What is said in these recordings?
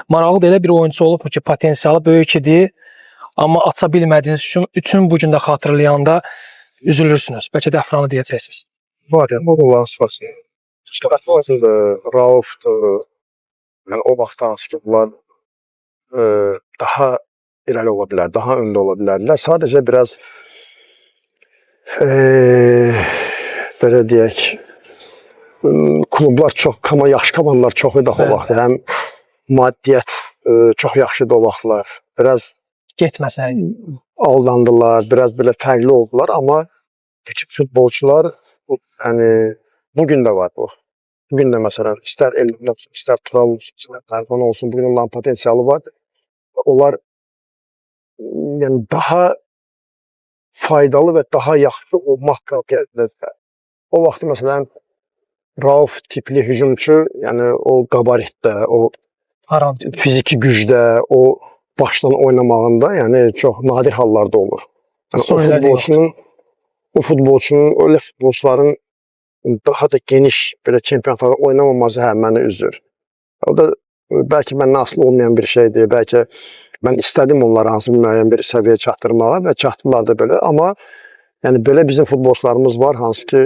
maraqlı da elə bir oyuncu olubmu ki, potensialı böyük idi, amma aça bilmədiyiniz üçün bu gün də xatırlayanda üzülürsünüz. Bəlkə də Əfranı deyəcəksiniz. Var ya, o da olan sıfası. Rauf'dur. Yəni, o vaxt hansı ki, bunlar daha irəli ola bilər, daha öndə ola bilərlər. Sadəcə biraz belə deyək, klublar çox, yaxşı komandalar çox idi o vaxt. Həm maddiyyət çox yaxşıdır o vaxtlar. Biraz Getməsəydi. aldandılar, biraz belə fərqli oldular, amma bütün futbolçular, yəni, bugün də var bu. Bugün də məsələn, istər Elvin olsun, istər Tural olsun, istər Tərfan olsun, bugün onların potensialı var. Onlar yəni, daha faydalı və daha yaxşı olmaq qabiliyyətindədir. O vaxt məsələn, Rauf tipli hücumçu, yəni o qabaritdə, o fiziki gücdə, o başdan oynamağında, yəni çox nadir hallarda olur. Yəni, o futbolçunun, öyle futbolçuların daha da geniş belə çempionatlarda oynamaması məni üzür. O da bəlkə məndən asılı olmayan bir şeydir. Bəlkə mən istədim onları hansı müəyyən bir səviyyəyə çatdırmağa və çatdılar da belə. Amma yəni belə bizim futbolçularımız var, hansı ki,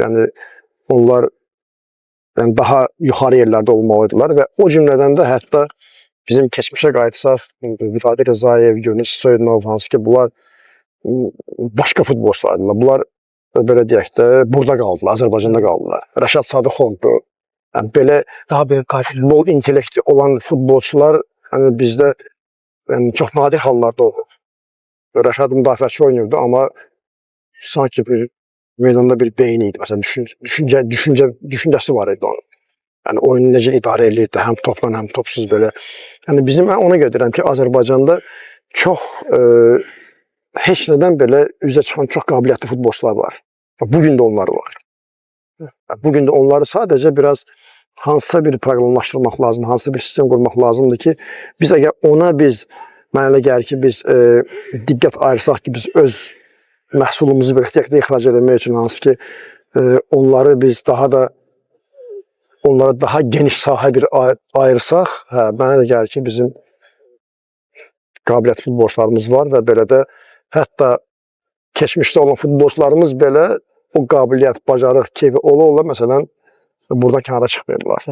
yəni onlar yəni, daha yuxarı yerlərdə olmalıdırlar və o cümlədən də hətta bizim keçmişə qayıtsaq, Vidadi Rzayev, Yunis Soyunov, hansı ki, bunlar başqa futbolçulardılar. Bunlar belə deyək də, burada qaldılar, Azərbaycanda qaldılar. Rəşad Sadıxovdur. Yəni, belə futbol intellekti olan futbolçular yəni, bizdə yəni, çox nadir hallarda olur. Rəşad müdafiəçi oynayırdı, amma sanki bir meydanda bir beyin idi. Məsələn, düşüncəsi var idi onun. Yəni, oyunu necə idarə edirdi, həm topla, həm topsuz belə. Yəni, bizim ona görə deyirəm ki, Azərbaycanda çox heç nədən belə üzə çıxan çox qabiliyyətli futbolçular var. Bugün də onları var. Bugün də onları sadəcə biraz hansısa bir proqramlaşdırmaq lazım, hansısa bir sistem qurmaq lazımdır ki, biz əgər ona mənə elə gəlir ki, biz diqqət ayırsaq ki, biz öz məhsulumuzu belə ixrac etmək üçün hansı ki, onları biz onlara daha geniş sahə bir ayırsaq, mənə elə gəlir ki, bizim qabiliyyətli futbolçularımız var və belə də hətta keçmişdə olan futbolçularımız belə o qabiliyyət, bacarıq, keyfi ola-ola məsələn buradan kənara çıxmayırlar.